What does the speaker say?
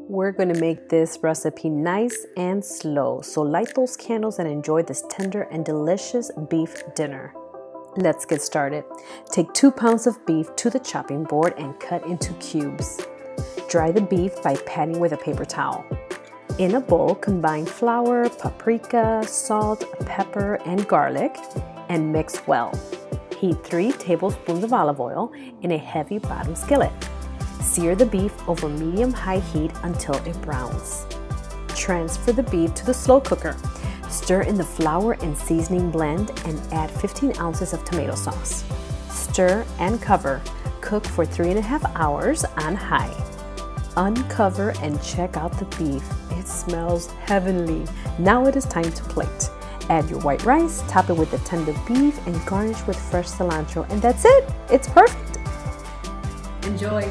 We're going to make this recipe nice and slow, so light those candles and enjoy this tender and delicious beef dinner. Let's get started. Take 2 pounds of beef to the chopping board and cut into cubes. Dry the beef by patting with a paper towel. In a bowl, combine flour, paprika, salt, pepper, and garlic, and mix well. Heat 3 tablespoons of olive oil in a heavy bottom skillet. Sear the beef over medium-high heat until it browns. Transfer the beef to the slow cooker. Stir in the flour and seasoning blend and add 15 ounces of tomato sauce. Stir and cover. Cook for 3.5 hours on high. Uncover and check out the beef. It smells heavenly. Now it is time to plate. Add your white rice, top it with the tender beef, and garnish with fresh cilantro. And that's it. It's perfect. Enjoy.